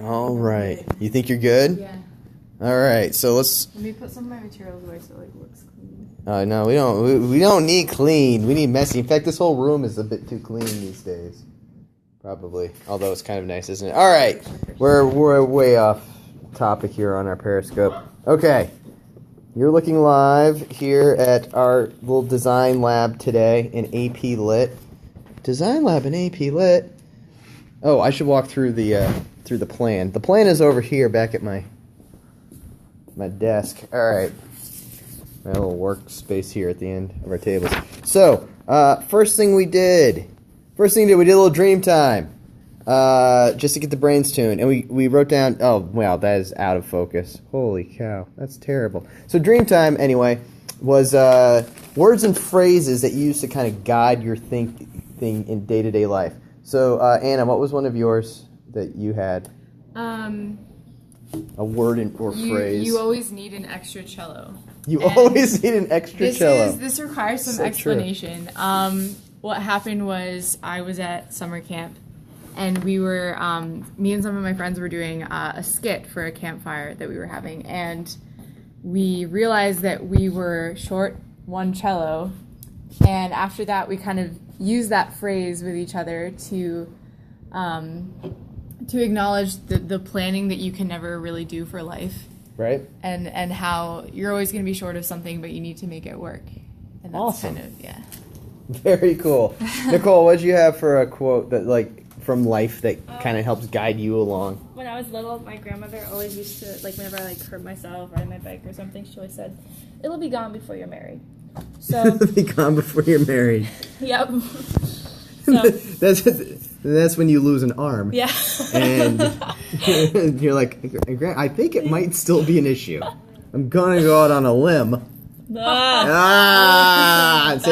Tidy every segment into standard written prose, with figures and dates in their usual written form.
All right. You think you're good? Yeah. All right. So let's. Let me put some of my materials away so it looks clean. No, we don't. We don't need clean. We need messy. In fact, this whole room is a bit too clean these days. Probably. Although it's kind of nice, isn't it? All right. We're way off topic here on our Periscope. Okay. You're looking live here at our little design lab today in AP Lit. Design lab in AP Lit. Oh, I should walk through the plan. The plan is over here, back at my desk. All right, my little workspace here at the end of our tables. So, first thing we did, we did a little dream time, just to get the brains tuned, and we wrote down. Oh, wow, that is out of focus. Holy cow, that's terrible. So, dream time anyway was words and phrases that you use to kind of guide your thinking in day-to-day life. So, Anna, what was one of yours that you had? A word or phrase. You always need an extra cello. You always need an extra cello. This requires some explanation. What happened was I was at summer camp, and we were, me and some of my friends were doing a skit for a campfire that we were having, and we realized that we were short one cello, and after that we kind of used that phrase with each other to acknowledge the planning that you can never really do for life, right? And how you're always going to be short of something, but you need to make it work. And that's awesome. Kind of, yeah. Very cool. Nicole, what did you have for a quote that from life that kind of helps guide you along? When I was little, my grandmother always used to, whenever I hurt myself riding my bike or something, she always said, "It'll be gone before you're married." So it'll be gone before you're married. Yep. So that's when you lose an arm. Yeah. And you're like, I think it might still be an issue. I'm gonna go out on a limb. Say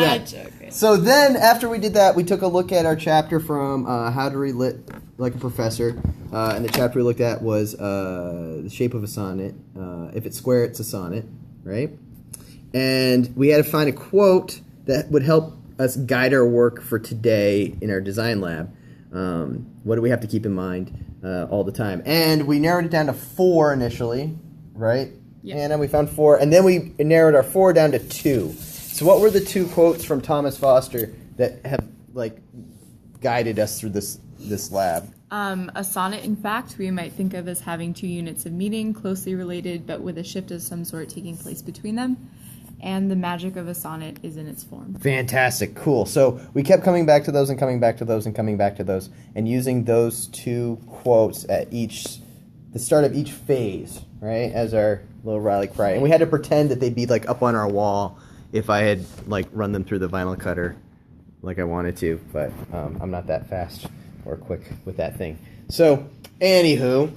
that. Joke. So then, after we did that, we took a look at our chapter from How to Read Lit Like a Professor. And the chapter we looked at was the shape of a sonnet. If it's square, it's a sonnet, right? And we had to find a quote that would help us guide our work for today in our design lab. What do we have to keep in mind all the time? And we narrowed it down to 4 initially, right? Yeah. Anna, we found 4, and then we narrowed our 4 down to 2. So what were the 2 quotes from Thomas Foster that have guided us through this lab? A sonnet, in fact, we might think of as having 2 units of meaning, closely related, but with a shift of some sort taking place between them. And the magic of a sonnet is in its form. Fantastic. Cool. So we kept coming back to those and coming back to those and coming back to those and using those 2 quotes at the start of each phase, right, as our little rally cry. And we had to pretend that they'd be up on our wall if I had run them through the vinyl cutter like I wanted to, but I'm not that fast or quick with that thing. So, anywho,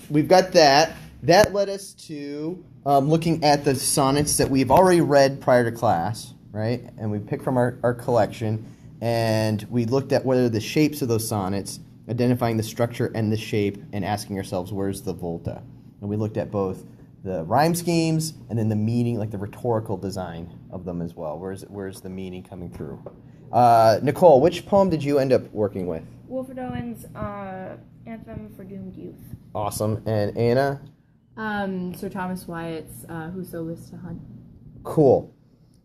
we've got that. That led us to looking at the sonnets that we've already read prior to class, right? And we picked from our collection, and we looked at whether the shapes of those sonnets, identifying the structure and the shape, and asking ourselves, where's the volta? And we looked at both the rhyme schemes and then the meaning, the rhetorical design of them as well. Where's the meaning coming through? Nicole, which poem did you end up working with? Wilfred Owen's Anthem for Doomed Youth. Awesome. And Anna? Sir Thomas Wyatt's Whoso Lives to Hunt. Cool.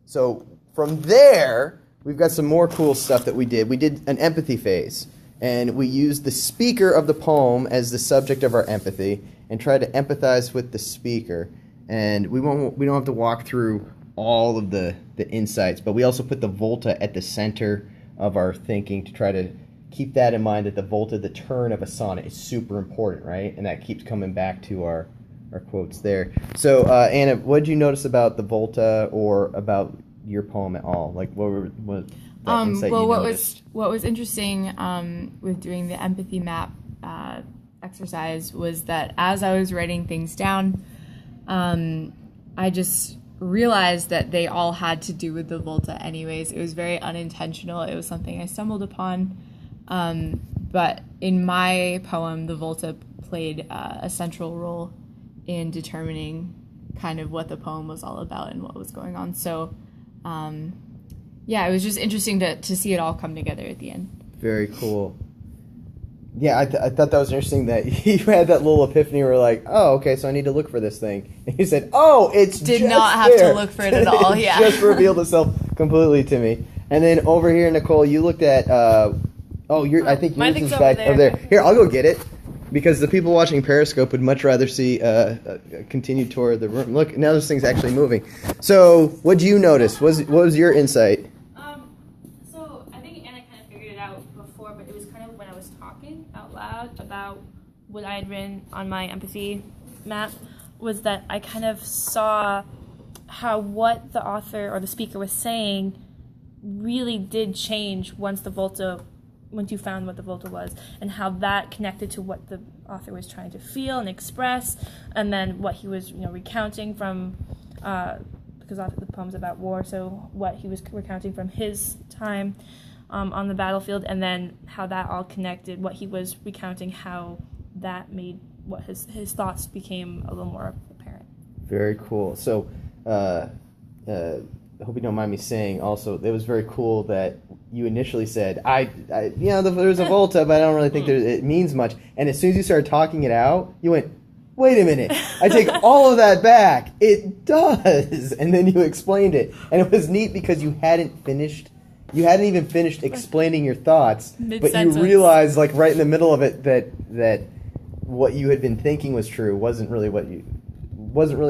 So from there, we've got some more cool stuff that we did. We did an empathy phase, and we used the speaker of the poem as the subject of our empathy and tried to empathize with the speaker. And we don't have to walk through all of the insights, but we also put the volta at the center of our thinking to try to keep that in mind, that the volta, the turn of a sonnet, is super important, right? And that keeps coming back to our quotes there. So, Anna, what did you notice about the volta or about your poem at all? What insight you noticed? What was interesting with doing the empathy map exercise was that as I was writing things down, I just realized that they all had to do with the volta anyways. It was very unintentional. It was something I stumbled upon. But in my poem, the volta played a central role in determining kind of what the poem was all about and what was going on. So, it was just interesting to see it all come together at the end. Very cool. Yeah, I thought that was interesting that you had that little epiphany where like, oh, okay, so I need to look for this thing. And you said, oh, it's Did just not have there. to look for it at all, It yeah. just revealed itself completely to me. And then over here, Nicole, you looked at, I think Mine yours thing's is over back over there. there. Here, I'll go get it. Because the people watching Periscope would much rather see a continued tour of the room. Look, now this thing's actually moving. So, what did you notice? What was your insight? So I think Anna kind of figured it out before, but it was kind of when I was talking out loud about what I had written on my empathy map, was that I kind of saw how what the author or the speaker was saying really did change once you found what the Volta was, and how that connected to what the author was trying to feel and express, and then what he was, recounting from, because the poem's about war, so what he was recounting from his time on the battlefield, and then how that all connected, what he was recounting, how that made what his thoughts became a little more apparent. Very cool. So, I hope you don't mind me saying also, it was very cool that you initially said, there's a Volta, but I don't really think it means much. And as soon as you started talking it out, you went, wait a minute, I take all of that back. It does. And then you explained it. And it was neat because you hadn't even finished explaining your thoughts, Mid-sentence. but you realized, like, right in the middle of it that what you had been thinking was true wasn't really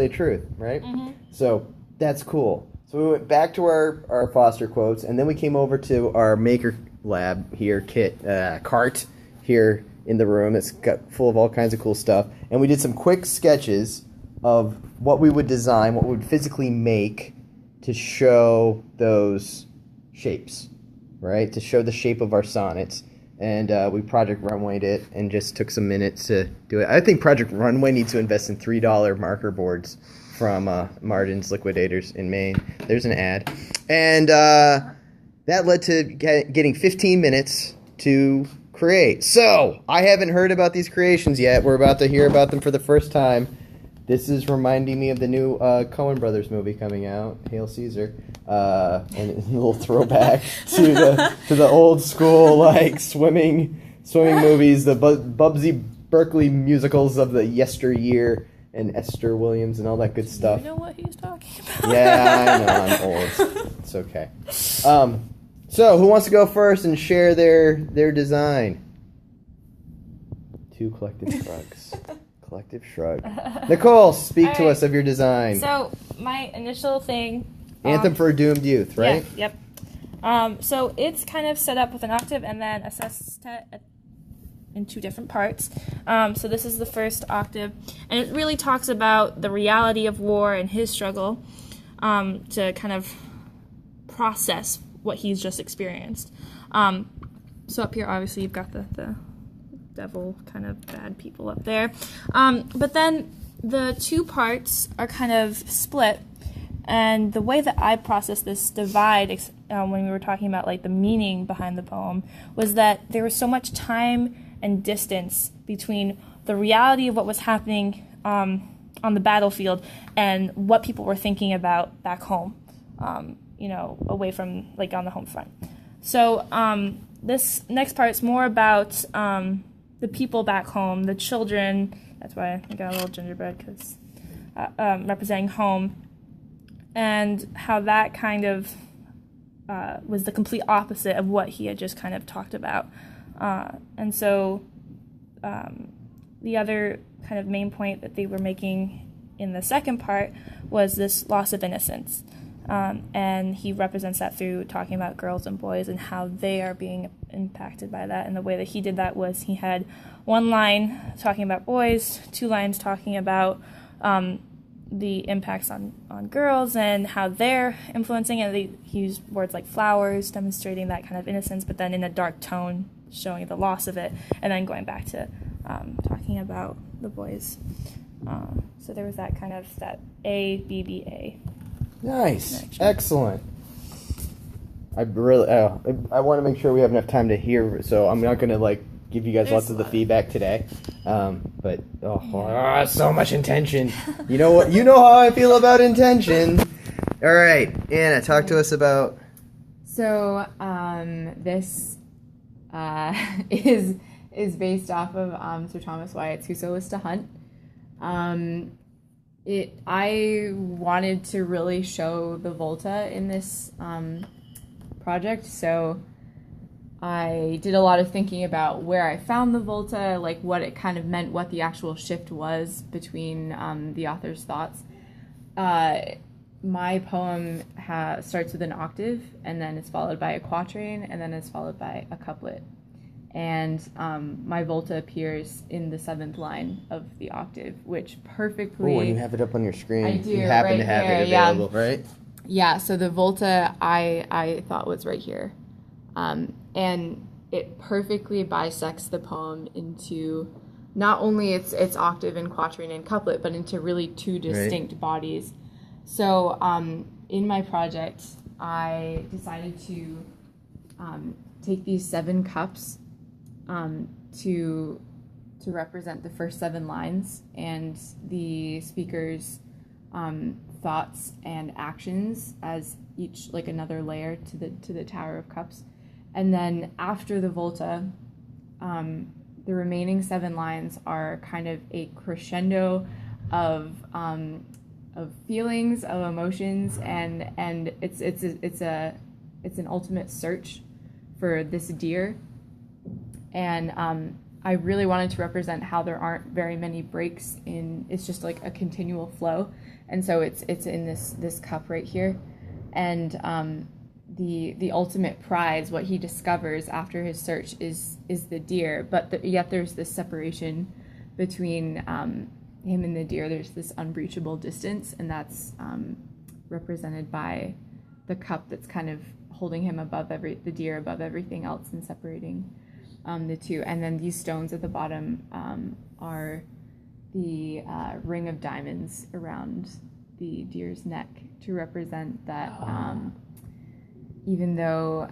a truth, right? Mm-hmm. So that's cool. So we went back to our Foster quotes, and then we came over to our maker lab here, cart here in the room. It's got full of all kinds of cool stuff. And we did some quick sketches of what we would design, what we would physically make to show those shapes, right? To show the shape of our sonnets. And we Project Runwayed it and just took some minutes to do it. I think Project Runway needs to invest in $3 marker boards from Martin's Liquidators in Maine. There's an ad. And that led to getting 15 minutes to create. So, I haven't heard about these creations yet. We're about to hear about them for the first time. This is reminding me of the new Coen Brothers movie coming out, Hail Caesar. And a little throwback to the old school, like, swimming movies, the Bubsy Berkeley musicals of the yesteryear, and Esther Williams and all that good stuff. You know what he's talking about. Yeah, I know, I'm old. It's okay. So, who wants to go first and share their design? Two collective shrugs. Collective shrug. Nicole, speak to us of your design. So, my initial thing... Anthem for a Doomed Youth, right? Yeah, yep. So, it's kind of set up with an octave and then a sestet in two different parts. So this is the first octave, and it really talks about the reality of war and his struggle to kind of process what he's just experienced. So up here, obviously, you've got the devil kind of bad people up there. But then the two parts are kind of split, and the way that I processed this divide when we were talking about like the meaning behind the poem was that there was so much time and distance between the reality of what was happening on the battlefield and what people were thinking about back home, away from, like, on the home front. So this next part is more about the people back home, the children. That's why I got a little gingerbread, because representing home, and how that kind of was the complete opposite of what he had just kind of talked about. And so the other kind of main point that they were making in the second part was this loss of innocence. And he represents that through talking about girls and boys and how they are being impacted by that. And the way that he did that was he had one line talking about boys, two lines talking about the impacts on girls and how they're influencing it. He used words like flowers, demonstrating that kind of innocence, but then in a dark tone, showing the loss of it, and then going back to talking about the boys. So there was that kind of that A, B, B, A. Nice. Connection. Excellent. I want to make sure we have enough time to hear, so I'm not going to, give you guys lots of the feedback today. But, so much intention. You know what? You know how I feel about intention. All right. Anna, talk to us about... So, this is is based off of Sir Thomas Wyatt's Whoso Was to Hunt. I wanted to really show the Volta in this project, so I did a lot of thinking about where I found the Volta, like what it kind of meant, what the actual shift was between the author's thoughts. My poem starts with an octave, and then it's followed by a quatrain, and then it's followed by a couplet. And my Volta appears in the 7th line of the octave, which perfectly... Oh, and you have it up on your screen. I do, You happen right to have here, it available, right? Yeah, so the Volta I thought was right here. And it perfectly bisects the poem into not only its octave and quatrain and couplet, but into really two distinct bodies. So in my project, I decided to take these 7 cups to represent the first 7 lines and the speaker's thoughts and actions as each like another layer to the Tower of Cups. And then after the Volta, the remaining 7 lines are kind of a crescendo of feelings, of emotions, and it's an ultimate search for this deer. And I really wanted to represent how there aren't very many breaks in. It's just like a continual flow, and so it's in this cup right here, and the ultimate prize, what he discovers after his search, is the deer, but yet there's this separation between him and the deer. There's this unbreachable distance, and that's represented by the cup that's kind of holding him above the deer above everything else and separating the two. And then these stones at the bottom are the ring of diamonds around the deer's neck to represent that even though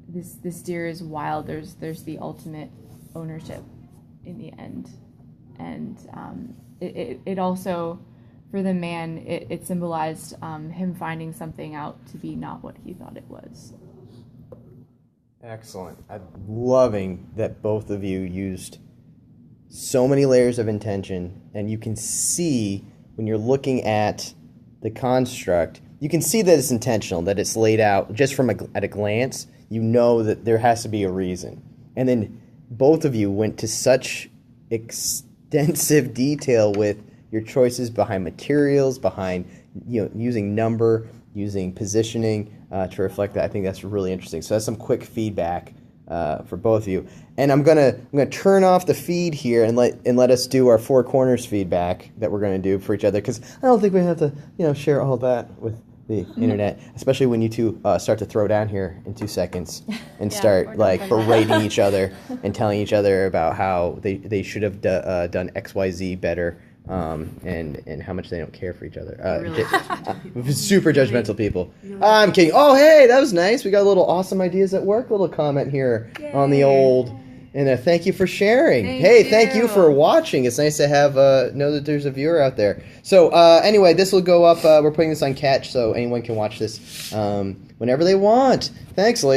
this deer is wild, there's the ultimate ownership in the end. And it also, for the man, it symbolized him finding something out to be not what he thought it was. Excellent. I'm loving that both of you used so many layers of intention, and you can see when you're looking at the construct, you can see that it's intentional, that it's laid out just at a glance. You know that there has to be a reason. And then both of you went to such extensive detail with your choices behind materials, behind using number, using positioning to reflect that. I think that's really interesting. So that's some quick feedback for both of you. And I'm gonna turn off the feed here and let us do our Four Corners feedback that we're gonna do for each other, because I don't think we have to share all that with the internet, especially when you two start to throw down here in 2 seconds and start like berating each other and telling each other about how they should have done XYZ better. And how much they don't care for each other. Super judgmental people. I'm kidding. Oh, hey, that was nice. We got a little awesome ideas at work. Little comment here on the old. And thank you for sharing. Thank you for watching. It's nice to have know that there's a viewer out there. So anyway, this will go up. We're putting this on Katch, so anyone can watch this whenever they want. Thanks, ladies.